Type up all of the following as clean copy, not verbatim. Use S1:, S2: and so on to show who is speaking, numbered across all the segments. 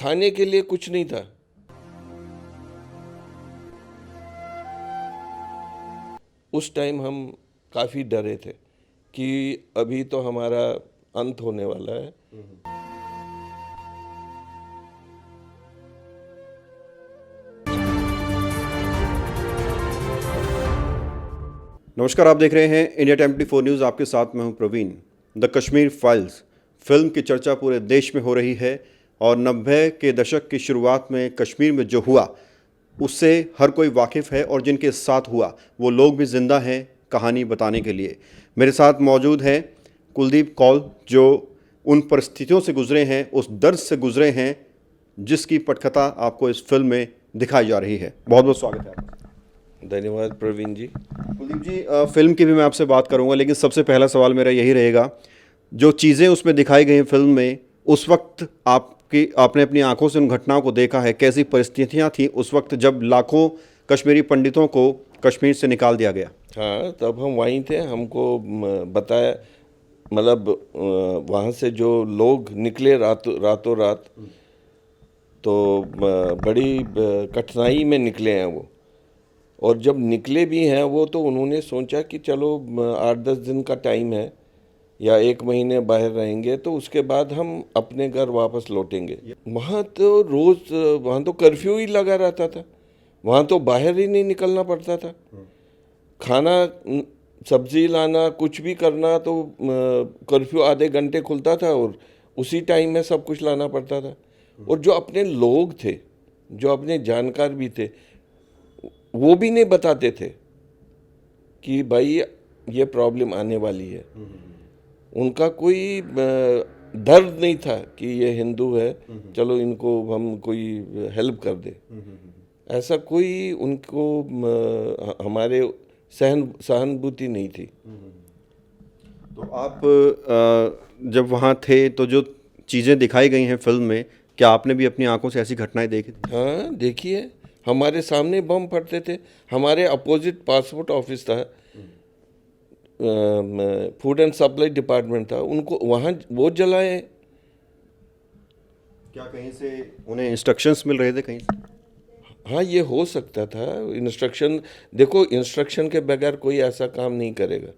S1: खाने के लिए कुछ नहीं था। उस टाइम हम काफ़ी डरे थे कि अभी तो हमारा अंत होने वाला है।
S2: नमस्कार, आप देख रहे हैं इंडिया टाइम 24 न्यूज़। आपके साथ मैं हूं Praveen. The Kashmir Files film की चर्चा पूरे देश में हो रही है और 90 के दशक की शुरुआत में कश्मीर में जो हुआ उससे हर कोई वाकिफ़ है और जिनके साथ हुआ वो लोग भी ज़िंदा हैं कहानी बताने के लिए। मेरे साथ मौजूद हैं कुलदीप कौल, जो उन परिस्थितियों से गुजरे हैं, उस दर्द से गुजरे हैं जिसकी पटकथा आपको इस फिल्म में दिखाई जा रही है। बहुत बहुत स्वागत है आपका।
S1: धन्यवाद प्रवीण जी।
S2: कुलदीप जी, फिल्म की भी मैं आपसे बात करूंगा, लेकिन सबसे पहला सवाल मेरा यही रहेगा, जो चीज़ें उसमें दिखाई गई हैं फिल्म में, उस वक्त आपने अपनी आंखों से उन घटनाओं को देखा है, कैसी परिस्थितियां थी उस वक्त जब लाखों कश्मीरी पंडितों को कश्मीर से निकाल दिया गया?
S1: हाँ, तब हम वहीं थे। हमको बताया, मतलब वहाँ से जो लोग निकले रातों रात, तो बड़ी कठिनाई में निकले हैं वो। और जब निकले भी हैं वो, तो उन्होंने सोचा कि चलो 8-10 दिन का टाइम है या 1 महीने बाहर रहेंगे, तो उसके बाद हम अपने घर वापस लौटेंगे। वहाँ तो रोज़ वहाँ तो कर्फ्यू ही लगा रहता था। वहाँ तो बाहर ही नहीं निकलना पड़ता था। खाना, सब्जी लाना, कुछ भी करना तो कर्फ्यू आधे घंटे खुलता था और उसी टाइम में सब कुछ लाना पड़ता था। और जो अपने लोग थे, जो अपने जानकार भी थे, वो भी नहीं बताते थे कि भाई ये प्रॉब्लम आने वाली है। उनका कोई दर्द नहीं था कि ये हिंदू है, चलो इनको हम कोई हेल्प कर दे। ऐसा कोई उनको हमारे सहानुभूति नहीं थी।
S2: तो आप जब वहाँ थे तो जो चीज़ें दिखाई गई हैं फिल्म में, क्या आपने भी अपनी आंखों से ऐसी घटनाएं देखी थी?
S1: हाँ, देखिए, हमारे सामने बम फटते थे। हमारे अपोजिट पासपोर्ट ऑफिस था, फूड एंड सप्लाई डिपार्टमेंट था, उनको वहाँ वो जलाए।
S2: क्या कहीं से उन्हें इंस्ट्रक्शंस मिल रहे थे कहीं से?
S1: हाँ, ये हो सकता था। इंस्ट्रक्शन, देखो, इंस्ट्रक्शन के बगैर कोई ऐसा काम नहीं करेगा।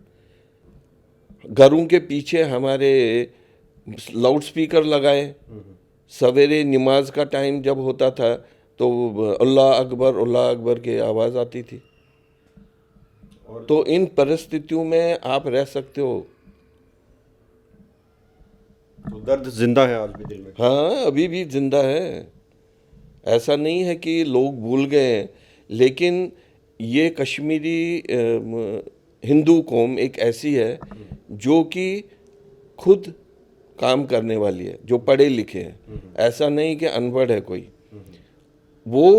S1: घरों के पीछे हमारे लाउड स्पीकर लगाए। सवेरे नमाज का टाइम जब होता था तो अल्लाह अकबर की आवाज़ आती थी। तो इन परिस्थितियों में आप रह सकते हो।
S2: तो दर्द जिंदा है आज भी दिल में?
S1: हाँ, अभी भी जिंदा है। ऐसा नहीं है कि लोग भूल गए हैं, लेकिन ये कश्मीरी हिंदू कौम एक ऐसी है जो कि खुद काम करने वाली है, जो पढ़े लिखे हैं। ऐसा नहीं कि अनपढ़ है कोई। वो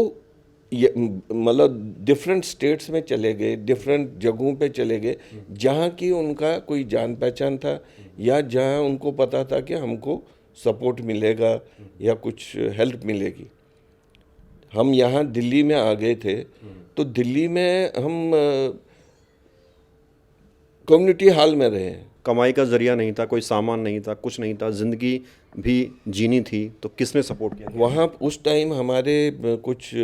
S1: मतलब डिफरेंट स्टेट्स में चले गए, डिफरेंट जगहों पे चले गए, जहाँ की उनका कोई जान पहचान था या जहाँ उनको पता था कि हमको सपोर्ट मिलेगा या कुछ हेल्प मिलेगी। हम यहाँ दिल्ली में आ गए थे, तो दिल्ली में हम कम्युनिटी हॉल में रहे हैं।
S2: कमाई का जरिया नहीं था, कोई सामान नहीं था, कुछ नहीं था, जिंदगी भी जीनी थी, तो किसने सपोर्ट किया?
S1: वहाँ उस टाइम हमारे कुछ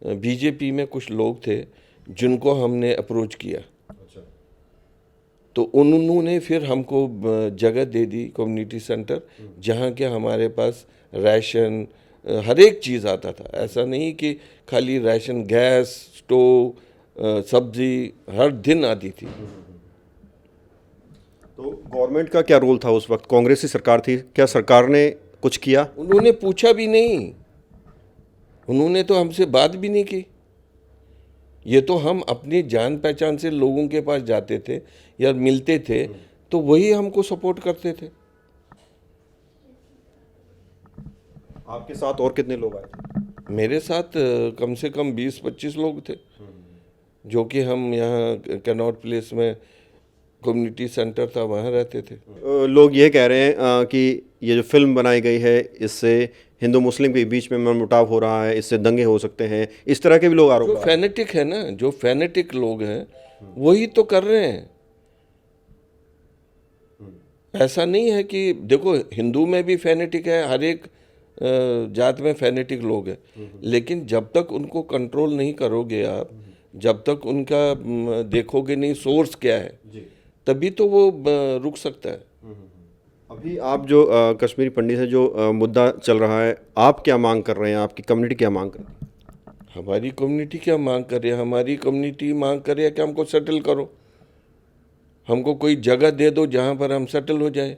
S1: बीजेपी में कुछ लोग थे जिनको हमने अप्रोच किया।
S2: अच्छा।
S1: तो उन्होंने फिर हमको जगह दे दी, कम्युनिटी सेंटर, जहाँ के हमारे पास राशन, हर एक चीज़ आता था। ऐसा नहीं कि खाली राशन, गैस, स्टोव, सब्जी हर दिन आती थी।
S2: तो गवर्नमेंट का क्या रोल था उस वक्त? कांग्रेस की सरकार थी, क्या सरकार ने कुछ किया?
S1: उन्होंने पूछा भी नहीं, उन्होंने तो हमसे बात भी नहीं की। ये तो हम अपनी जान पहचान से लोगों के पास जाते थे या मिलते थे, तो वही हमको सपोर्ट करते थे।
S2: आपके साथ और कितने लोग आए थे?
S1: मेरे साथ कम से कम 20-25 लोग थे, जो कि हम यहाँ कैनॉट प्लेस में कम्युनिटी सेंटर था, वहाँ रहते थे।
S2: लोग ये कह रहे हैं कि ये जो फिल्म बनाई गई है इससे हिंदू मुस्लिम के बीच में मनमुटाव हो रहा है, इससे दंगे हो सकते हैं, इस तरह के भी लोग आरोप
S1: जो
S2: लगा रहे हैं।
S1: फैनेटिक है ना, जो फैनेटिक लोग हैं वही तो कर रहे हैं। ऐसा नहीं है कि, देखो, हिंदू में भी फैनेटिक है, हर एक जात में फैनेटिक लोग हैं, लेकिन जब तक उनको कंट्रोल नहीं करोगे आप, जब तक उनका देखोगे नहीं सोर्स क्या है, तभी तो वो रुक सकता है।
S2: अभी आप जो कश्मीरी पंडित से जो मुद्दा चल रहा है, आप क्या मांग कर रहे हैं, आपकी कम्युनिटी क्या मांग कर रही है?
S1: हमारी कम्युनिटी क्या मांग कर रही है? हमारी कम्युनिटी मांग कर रही है कि हमको सेटल करो, हमको कोई जगह दे दो जहाँ पर हम सेटल हो जाए।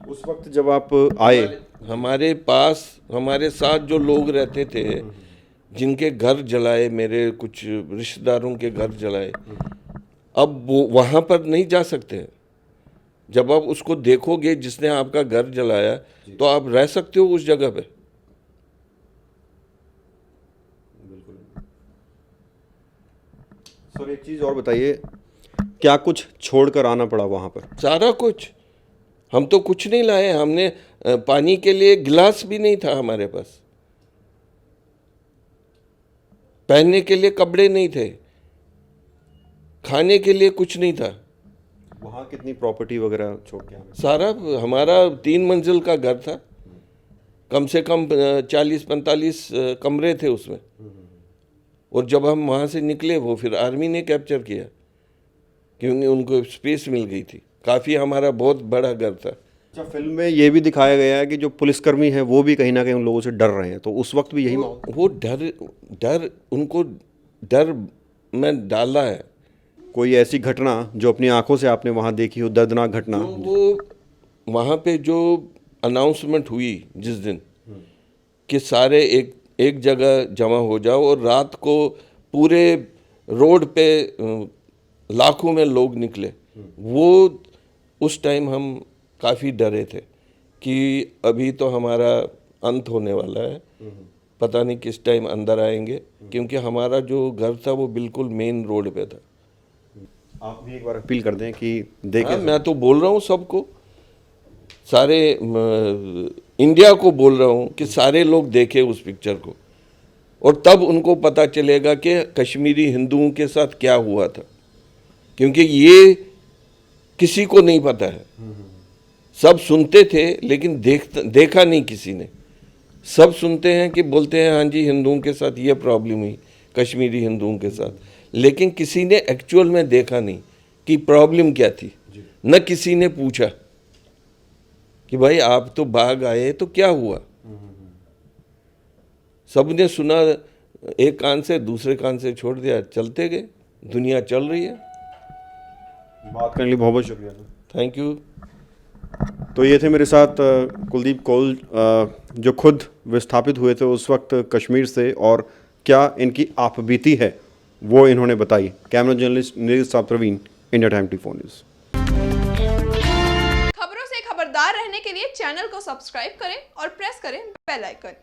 S2: उस वक्त जब आप आए,
S1: हमारे पास हमारे साथ जो लोग रहते थे, जिनके घर जलाए, मेरे कुछ रिश्तेदारों के घर जलाए, अब वो वहाँ पर नहीं जा सकते। जब आप उसको देखोगे जिसने आपका घर जलाया, तो आप रह सकते हो उस जगह पे?
S2: सर एक चीज़ और बताइए, क्या कुछ छोड़कर आना पड़ा वहाँ पर?
S1: सारा कुछ। हम तो कुछ नहीं लाए, हमने पानी के लिए गिलास भी नहीं था हमारे पास, पहनने के लिए कपड़े नहीं थे, खाने के लिए कुछ नहीं था।
S2: वहाँ कितनी प्रॉपर्टी वगैरह छोड़ के आए?
S1: सारा हमारा 3 मंजिल का घर था, कम से कम 40-45 कमरे थे उसमें। और जब हम वहाँ से निकले, वो फिर आर्मी ने कैप्चर किया, क्योंकि उनको स्पेस मिल गई थी। काफ़ी हमारा बहुत बड़ा घर था।
S2: अच्छा, फिल्म में ये भी दिखाया गया है कि जो पुलिसकर्मी हैं वो भी कहीं ना कहीं उन लोगों से डर रहे हैं, तो उस वक्त भी यही माहौल?
S1: वो डर उनको डर में डाला है।
S2: कोई ऐसी घटना जो अपनी आंखों से आपने वहाँ देखी हो, दर्दनाक घटना?
S1: तो वो वहाँ पे जो अनाउंसमेंट हुई जिस दिन कि सारे एक जगह जमा हो जाओ, और रात को पूरे रोड पे लाखों में लोग निकले, वो उस टाइम हम काफ़ी डरे थे कि अभी तो हमारा अंत होने वाला है, पता नहीं किस टाइम अंदर आएंगे, क्योंकि हमारा जो घर था वो बिल्कुल मेन रोड पे था।
S2: आप भी एक बार अपील कर दें कि देखें।
S1: हाँ, मैं तो बोल रहा हूँ सबको, सारे इंडिया को बोल रहा हूँ कि सारे लोग देखें उस पिक्चर को, और तब उनको पता चलेगा कि कश्मीरी हिंदुओं के साथ क्या हुआ था, क्योंकि ये किसी को नहीं पता है। सब सुनते थे लेकिन देखा नहीं किसी ने। सब सुनते हैं कि बोलते हैं हाँ जी हिंदुओं के साथ ये प्रॉब्लम हुई, कश्मीरी हिंदुओं के साथ, लेकिन किसी ने एक्चुअल में देखा नहीं कि प्रॉब्लम क्या थी। न किसी ने पूछा कि भाई आप तो भाग आए तो क्या हुआ। सबने सुना एक कान से, दूसरे कान से छोड़ दिया, चलते गए। दुनिया चल रही है।
S2: बात करने के लिए बहुत बहुत शुक्रिया।
S1: Thank you.
S2: तो ये थे मेरे साथ कुलदीप कौल, जो खुद विस्थापित हुए थे उस वक्त कश्मीर से, और क्या इनकी आपबीती है वो इन्होंने बताई। कैमरा जर्नलिस्ट नीरज साहब प्रवीण, इंडिया टाइम 24 न्यूज़।
S3: खबरों से खबरदार रहने के लिए चैनल को सब्सक्राइब करें और प्रेस करें बेल आइकन।